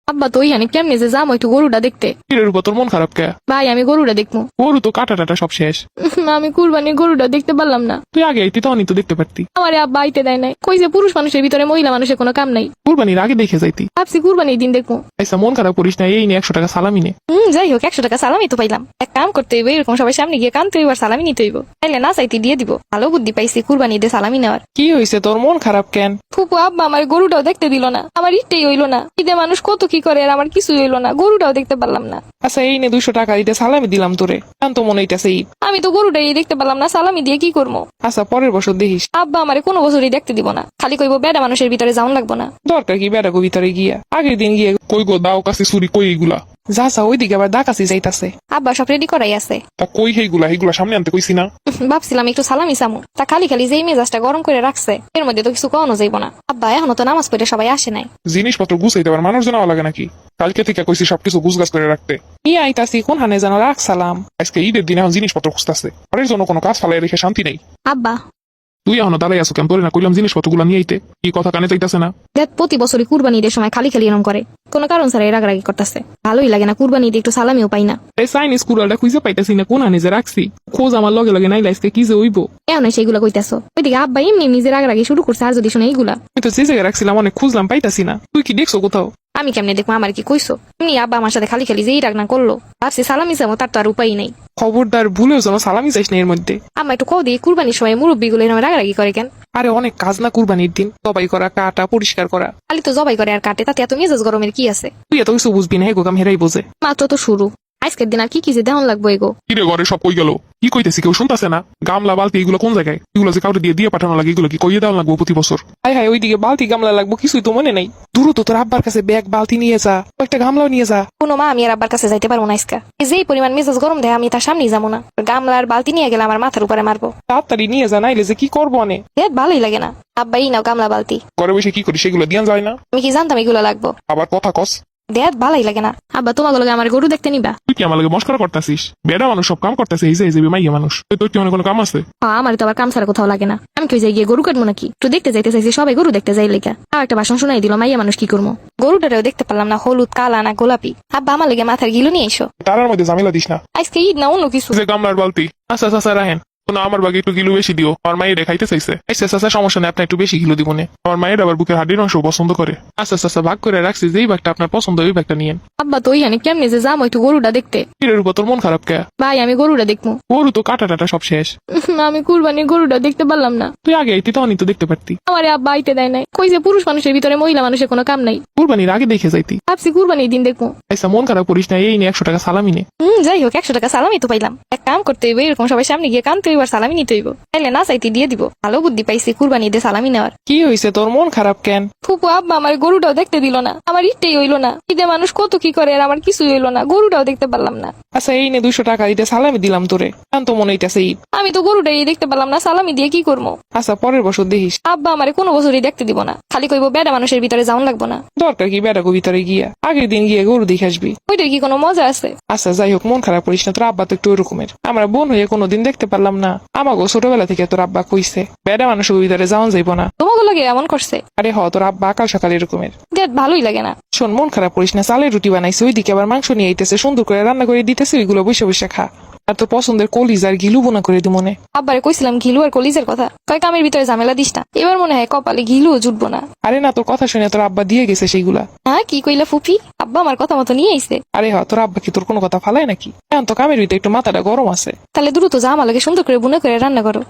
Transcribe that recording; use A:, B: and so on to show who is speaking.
A: আব্বা তো ওইখানে কেমনে যে যাবো একটু গরুটা দেখতে।
B: এর উপর তোর মন খারাপ কে?
A: ভাই আমি গরুটা দেখবো।
B: গরু তো কাটা টাটা সব শেষ।
A: আমি কুরবানির গরুটা দেখতে পারলাম না।
B: তুই আগে আইতি তখনই তো দেখতে পারতি।
A: আমারে আব্বা আইতে দেয় নাই, কই যে পুরুষ মানুষের ভিতরে মহিলা মানুষের কোনো কাম নাই।
B: কুরবানির আগে দেখে যাইতি।
A: ভাবছি কুরবানির দিন দেখবো।
B: আচ্ছা মন খারাপ করিস না, এই নিয়ে 100 টাকা সালামি নে।
A: যাই হোক 100 টাকা সালামি তো পাইলাম। এক কাম করতে হইব, এরকম সবাই সামনে গিয়ে কানতে হইব আর সালামি নিতে হইব। তাইলে না চাইতে দিয়ে দিব। ভালো বুদ্ধি পাইছি কুরবানি দিয়ে সালামি নেওয়ার।
B: কি হয়েছে তোর মন খারাপ কেন?
A: ফুপু আব্বা আমার গরুটাও দেখতে দিল না, আমার ইটেই হইলো না। ঈদে মানুষ কত কি করে আর আমার কিছুই হইলো না, গরুটাও দেখতে পারলাম না।
B: আচ্ছা এই নে 200 টাকা দিতে সালামি দিলাম তোরে। কান তো মনে হইতাছে ঈদ।
A: আমি তো গরুটাই দেখতে পারলাম না, সালামি দিয়ে কি করবো?
B: আচ্ছা পরের বছর দেখিস।
A: আব্বা আমারে কোনো বছরই দেখতে দিব না, খালি কইব বেড়া মানুষের ভিতরে যাওন লাগবো না।
B: দরকার কি বেড়া গো ভিতরে গিয়া? আগের দিন গিয়ে কই গো দাও কাছে চুরি কই এইগুলা? যা যা ওইদিকে আবার দা কাছে যাইতাছে।
A: আব্বা সব রেডি করাই আছে।
B: তা কই এইগুলা সামনে আনতে কইছি না?
A: ভাবছিলাম একটু সালামি সামু, তা খালি খালি যেই মেজাজটা গরম করে রাখছে, এর মধ্যে তো কিছু কখনো যাইব না। আব্বা এখনো তো নামাজ পড়ে সবাই আসে নাই।
B: জিনিসপত্র গুছাইতে আবার মানুষ জানাও লাগে নাকি? কালকে থেকে কইছি সবকিছু গুছগাছ করে রাখতে। ই আইতাছি কোন হানে যেন রাখসালাম। আজকে ঈদের দিন এখন জিনিসপত্র খুঁজতাছে, পরের জন্য কোনো কাজ ফালাই রেখে শান্তি নেই।
A: আব্বা
B: তুই এখনো দাঁড়াই আছো কেন? তোরে না কইলাম জিনিসপত্রগুলো নিয়ে আইতে। কি কথা কানে যাইতাছে না?
A: দেখ প্রতি বছরই কুরবানি ঈদের সময় খালি খালি এরম করে, কোনো কারণ ছাড়া রাগারাগি করতেছে। ভালোই লাগে না, কুরবানি ঈদে একটু সালামিও পাই না।
B: এই চাইনিজ কুড়ালটা খুঁজে পাইতাছি না কোন হানে যে রাখছি। খোঁজ আমার লগে লগে নাই লাইসকে কি যে হইব।
A: এখন সেইগুলা কইতাছো, ওইদিকে আব্বা এমনি নিজের রাগারাগি শুরু করছে। আর যদি শুনে এইগুলা,
B: আমি তো যে জায়গায় রাখছিলাম অনেক খুঁজলাম পাইতাছি না। তুই কি দেখছো কোথাও?
A: আমি কেমনে দেখবো? আমার কি কইছো? এমনি আব্বা আমার সাথে খালি খালি যেই রাগ না করলো, ভাবছি সালামি যাবো, তার তো আর উপায় নেই।
B: খবরদার ভুলেও যেন সালামি যাইস না এর মধ্যে।
A: আম্মা একটু কও দিয়ে কুরবানির সময় মুরব্বী গুলো এরকম রাগারাগি করে কেন?
B: আরে অনেক কাজ না কুরবানির দিন, সবাই করা, কাটা, পরিষ্কার করা।
A: খালি তো জবাই করে আর কাটে, তাতে এত মেজাজ গরমের কি আছে?
B: তুই এত কিছু বুঝবি না, হেগো কাম হেরাই বোঝে।
A: মাত্র তো শুরু, আজকের দিন আর কি কি যে দেহন লাগবো এগো।
B: কিরে ঘরে সব কই গেল? কি কইতেছি কেউ শুনতাছে না? গামলা বালতি এগুলো কোন জায়গায়? এগুলো যে কাউকে দিয়ে দিয়ে পাঠানো লাগে, এগুলো কি কইয়ে দেওয়া লাগবো প্রতি বছর? হাই হাই ওইদিকে বালতি গামলা লাগবো কিছুই তো মনে নাই। দ্রুত তোর আব্বার কাছে ব্যাগ বালতি নিয়ে যা, একটা গামলাও নিয়ে যা।
A: কোনো মা আমি আর আব্বার কাছে যাইতে পারবো না আজকা। যেই পরিমাণ মেজাজ গরম দেয় আমি তার সামনেই যাবো না। গামলা আর বালতি নিয়ে গেলে আমার মাথার উপরে মারবো।
B: তাড়াতাড়ি নিয়ে যা, নাইলে যে কি করবো অনে।
A: দেখ ভালোই লাগে না। আব্বা এই নাও গামলা বালতি।
B: ঘরে বসে কি করি সেগুলো দিয়ান যায় না?
A: আমি কি জানতাম এগুলো লাগবো?
B: আবার কথা কস।
A: দেখ ভালোই লাগে না। আব্বা তোমাকে লগে আমার গরু দেখতে নিবা?
B: তুই কি আমার লাগে মস্করা করতাছিস? বেড়া মানুষ সব কাম করতেছে, এই যে মাইয়া মানুষ। তোর কি মনে কোনো কাম আছে?
A: আমার তো আবার কাম ছাড়া কোথাও লাগে না। আমি কি যাই গিয়ে গরু কাটবো নাকি? একটু দেখতে যাইতে চাইছি, সবাই গরু দেখতে যাই লেখা। আর একটা ভাষণ শোনাই দিল, মাইয়া মানুষ কি করবো? গরুটারেও দেখতে পারলাম না, হলুদ কালা না গোলাপি। আব্বা আমার লেগে মাথার গিলু নিয়ে এসো।
B: তারার মধ্যে ঝামেলা দিস না।
A: আজকে ঈদ না অন্য কিছু।
B: যে গামলার বালতি। আচ্ছা আচ্ছা রাহেন, না আমার বাগে একটু গিলু বেশি দিও, আমার মায়ের খাইতে চাইছে। আচ্ছা আচ্ছা সমস্যা নেই, আপনি একটু বেশি গিলু দিবনে। আমার মায়ের আবার বুকের হাড্ডির অংশ পছন্দ করে। আচ্ছা আচ্ছা ভাগ করে রাখছি, যেই ভাগটা আপনার পছন্দ ওই ভাগটা নিয়েন।
A: আব্বা তো ওইখানে কেমনে যে যাবো একটু গরুটা দেখতে।
B: এর উপর তোর মন খারাপ কে?
A: ভাই আমি গরুটা দেখবো।
B: গরু তো কাটা টাটা সব শেষ।
A: আমি কুরবানির গরুটা দেখতে পারলাম না।
B: তুই আগে আইতি তখনই তো দেখতে পারতি।
A: আমারে আব্বা আইতে দেয় নাই, কই যে পুরুষ মানুষের ভিতরে মহিলা মানুষের কোনো কাম নাই।
B: কুরবানির আগে দেখে যাইতি।
A: ভাবছি কুরবানির দিন দেখবো।
B: আচ্ছা মন খারাপ করিস না, এই নিয়ে 100 টাকা সালামি নে।
A: যাই হোক 100 টাকা সালামি তো পাইলাম। এক কাম করতে হইব, এরকম সবাই সামনে গিয়ে কানতে হইব আর সালামি নিতে হইব। তাইলে না চাইতে দিয়ে দিব। ভালো বুদ্ধি পাইছি কুরবানি দিয়ে সালামি নেওয়ার।
B: কি হয়েছে তোর মন খারাপ কেন?
A: ফুপু আব্বা আমার গরুটাও দেখতে দিল না, আমার ইটেই হইলো না। ঈদে মানুষ কত কি করে আর আমার কিছুই হইলো না, গরুটাও দেখতে পারলাম না।
B: আচ্ছা এই নে 200 টাকা দিতে সালামি দিলাম তোরে। কান তো মনে হইতাছে ঈদ।
A: আমি তো গরুটাই দেখতে পারলাম না, সালামি দিয়ে কি করবো?
B: আচ্ছা পরের বছর দেখিস।
A: আব্বা আমারে কোনো বছরই দেখতে দিব না, খালি কইব বেড়া মানুষের ভিতরে যাওন লাগবো না।
B: দরকার কি বেড়া গো ভিতরে গিয়া? আগের দিন গিয়ে গরু দেখে আসবি।
A: ওইটার কি কোনো মজা আছে?
B: আচ্ছা যাই হোক মন খারাপ করিস না, তোর আব্বা তো একটু ওরকমের। আমরা বোন হয়ে কোনোদিন দেখতে পারলাম না। আমাকে ছোটবেলা থেকে তোর আব্বা কইছে বেড়া মানুষের ভিতরে যাওয়ান যাইব না।
A: তোমাকে লাগে এমন করছে?
B: আরে তোর আব্বা আকাল সকাল এরকমের।
A: দেখ ভালোই লাগে না।
B: শোন মন খারাপ করিস না, চালের রুটি বানাইছে, ওইদিকে আবার মাংস নিয়ে আইতেছে, সুন্দর করে রান্না করে দিতেছে, ওইগুলো বসে বসে খা। আর তোর পছন্দের কলিজ আর ঘিলু বোনা করে দি মনে।
A: আব্বারে কইছিলাম ঘিলু আর কলিজের কথা, কয় কামের ভিতরে ঝামেলা দিস না। এবার মনে হয় কপালে ঘিলুও জুটবো না।
B: আরে না, তোর কথা শুনে তোর আব্বা দিয়ে গেছে সেইগুলা।
A: হ্যাঁ কি কইলা ফুপি? আব্বা আমার কথা মতো নিয়ে আইছে।
B: আরে তোর আব্বা কি তোর কোনো কথা ফালায় নাকি? এখন তো কামের ভিতরে একটু মাথাটা গরম আছে।
A: তাহলে দ্রুত যা আমার লাগে সুন্দর করে বুনে করে রান্না করো।